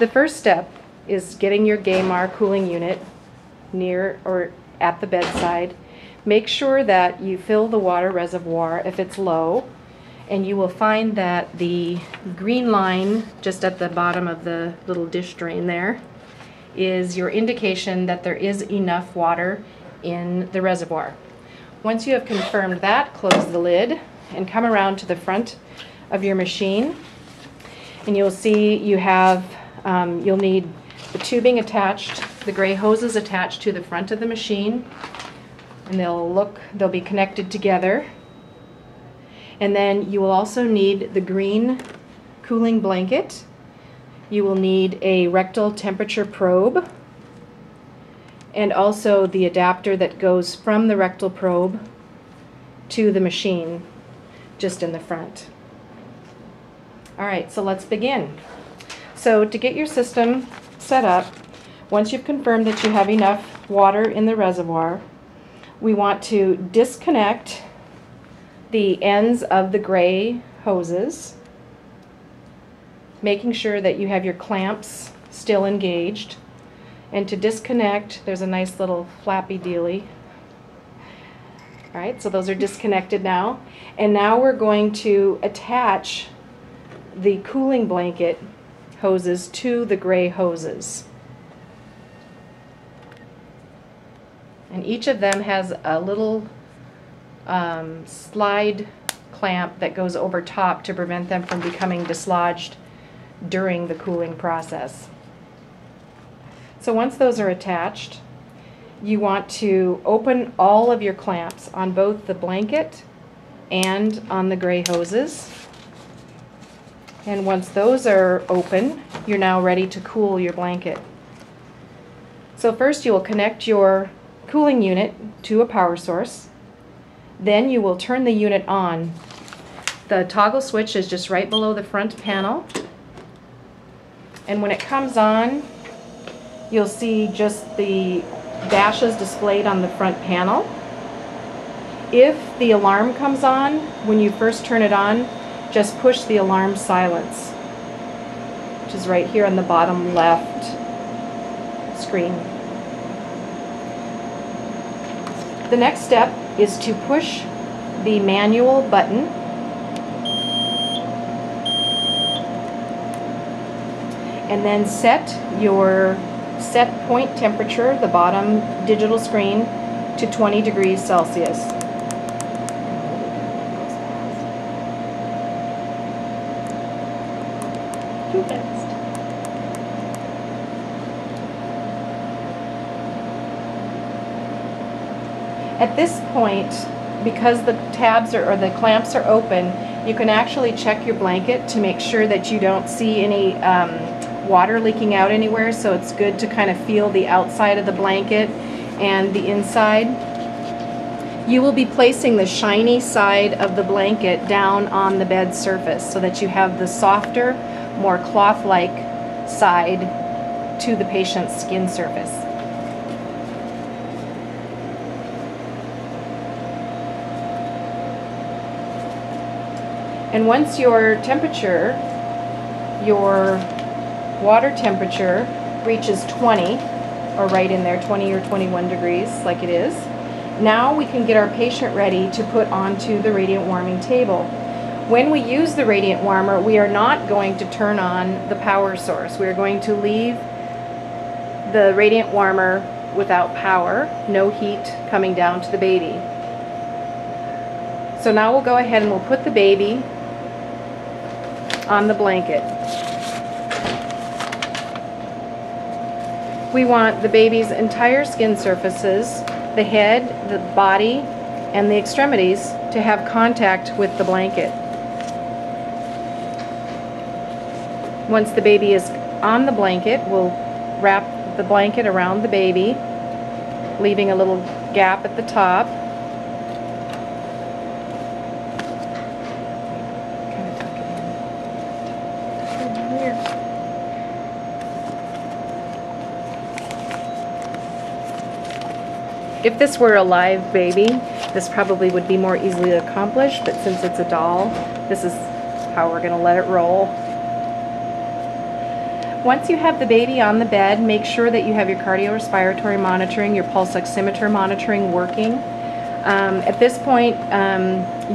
The first step is getting your Gaymar cooling unit near or at the bedside. Make sure that you fill the water reservoir if it's low, and you will find that the green line just at the bottom of the little dish drain there is your indication that there is enough water in the reservoir. Once you have confirmed that, close the lid and come around to the front of your machine, and you'll see you have you'll need the tubing attached, the gray hoses attached to the front of the machine, and they'll be connected together. And then you will also need the green cooling blanket. You will need a rectal temperature probe, and also the adapter that goes from the rectal probe to the machine just in the front. Alright, so let's begin. So to get your system set up, once you've confirmed that you have enough water in the reservoir, we want to disconnect the ends of the gray hoses, making sure that you have your clamps still engaged. And to disconnect, there's a nice little flappy dealy. Alright, so those are disconnected now. And now we're going to attach the cooling blanket hoses to the gray hoses. And each of them has a little slide clamp that goes over top to prevent them from becoming dislodged during the cooling process. So once those are attached, you want to open all of your clamps on both the blanket and on the gray hoses. And once those are open, you're now ready to cool your blanket. So first you will connect your cooling unit to a power source. Then you will turn the unit on. The toggle switch is just right below the front panel. And when it comes on, you'll see just the dashes displayed on the front panel. If the alarm comes on, when you first turn it on, just push the alarm silence, which is right here on the bottom left screen. The next step is to push the manual button and then set your set point temperature, the bottom digital screen, to 20 degrees Celsius. Too fast. At this point, because the tabs or the clamps are open, you can actually check your blanket to make sure that you don't see any water leaking out anywhere, so it's good to kind of feel the outside of the blanket and the inside. You will be placing the shiny side of the blanket down on the bed surface so that you have the softer, more cloth-like side to the patient's skin surface. And once your temperature, your water temperature reaches 20, or right in there, 20 or 21 degrees like it is, now we can get our patient ready to put onto the radiant warming table. When we use the radiant warmer, we are not going to turn on the power source. We are going to leave the radiant warmer without power, no heat coming down to the baby. So now we'll go ahead and we'll put the baby on the blanket. We want the baby's entire skin surfaces, the head, the body, and the extremities to have contact with the blanket. Once the baby is on the blanket, we'll wrap the blanket around the baby, leaving a little gap at the top. Kind of tuck it in. Here. If this were a live baby, this probably would be more easily accomplished, but since it's a doll, this is how we're going to let it roll. Once you have the baby on the bed, make sure that you have your cardiorespiratory monitoring, your pulse oximeter monitoring working. At this point,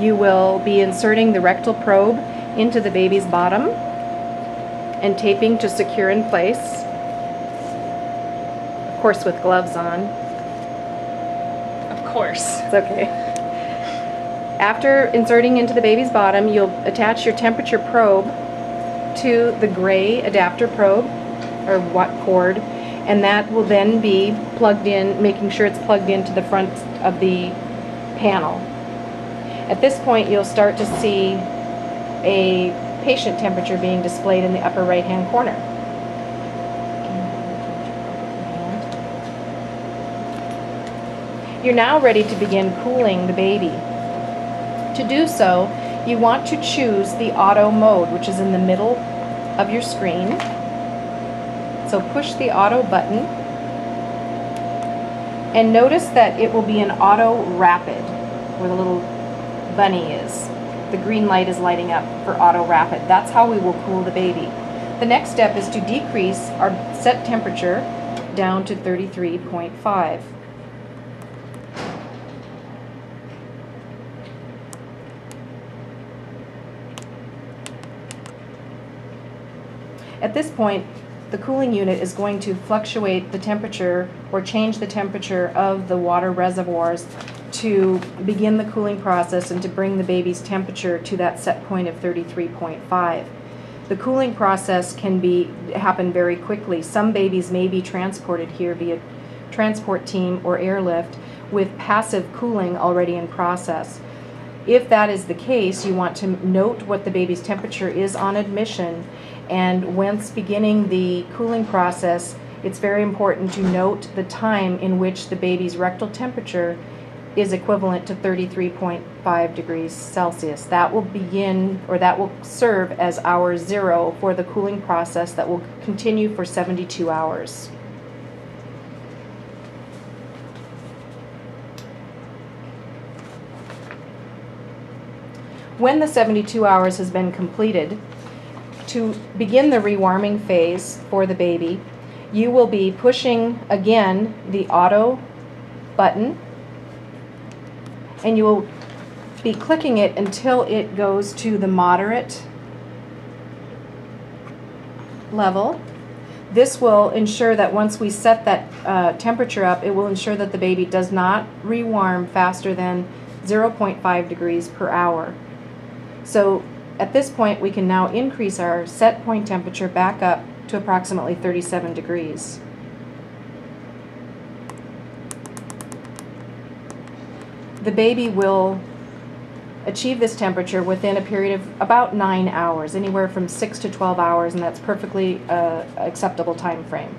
you will be inserting the rectal probe into the baby's bottom and taping to secure in place, of course with gloves on. Of course. It's okay. After inserting into the baby's bottom, you'll attach your temperature probe to the gray adapter probe or watt cord, and that will then be plugged in, making sure it's plugged into the front of the panel. At this point, you'll start to see a patient temperature being displayed in the upper right hand corner. You're now ready to begin cooling the baby. To do so, you want to choose the auto mode, which is in the middle of your screen. So push the auto button and notice that it will be an auto rapid where the little bunny is. The green light is lighting up for auto rapid. That's how we will cool the baby. The next step is to decrease our set temperature down to 33.5. At this point, the cooling unit is going to fluctuate the temperature or change the temperature of the water reservoirs to begin the cooling process and to bring the baby's temperature to that set point of 33.5. The cooling process can happen very quickly. Some babies may be transported here via transport team or airlift with passive cooling already in process. If that is the case, you want to note what the baby's temperature is on admission, and once beginning the cooling process, it's very important to note the time in which the baby's rectal temperature is equivalent to 33.5 degrees Celsius. That will begin, or that will serve as hour 0 for the cooling process that will continue for 72 hours. When the 72 hours has been completed, to begin the rewarming phase for the baby, you will be pushing again the auto button, and you will be clicking it until it goes to the moderate level. This will ensure that once we set that temperature up, it will ensure that the baby does not rewarm faster than 0.5 degrees per hour. So at this point, we can now increase our set point temperature back up to approximately 37 degrees. The baby will achieve this temperature within a period of about 9 hours, anywhere from 6 to 12 hours, and that's perfectly acceptable time frame.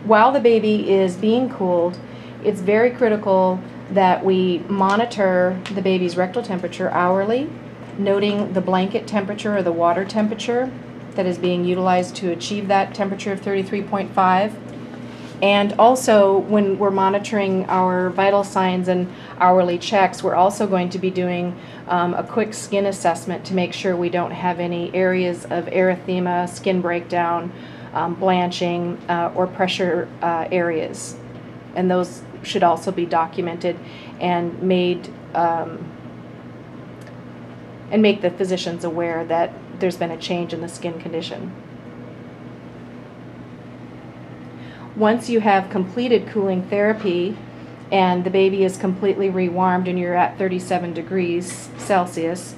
While the baby is being cooled, it's very critical that we monitor the baby's rectal temperature hourly, noting the blanket temperature or the water temperature that is being utilized to achieve that temperature of 33.5. And also, when we're monitoring our vital signs and hourly checks, we're also going to be doing a quick skin assessment to make sure we don't have any areas of erythema, skin breakdown, blanching, or pressure areas. And those should also be documented and make the physicians aware that there's been a change in the skin condition. Once you have completed cooling therapy and the baby is completely rewarmed and you're at 37 degrees Celsius,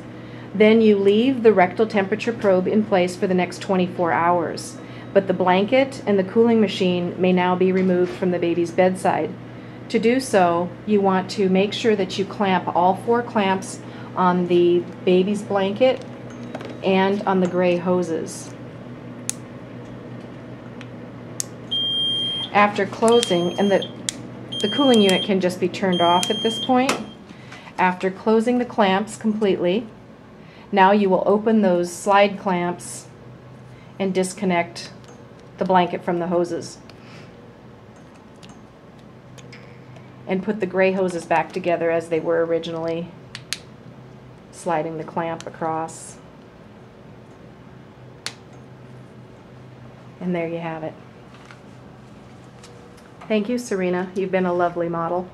then you leave the rectal temperature probe in place for the next 24 hours. But the blanket and the cooling machine may now be removed from the baby's bedside. To do so, you want to make sure that you clamp all 4 clamps on the baby's blanket and on the gray hoses. After closing, and the cooling unit can just be turned off at this point. After closing the clamps completely, now you will open those slide clamps and disconnect the blanket from the hoses. And put the gray hoses back together as they were originally, sliding the clamp across. And there you have it. Thank you, Serena. You've been a lovely model.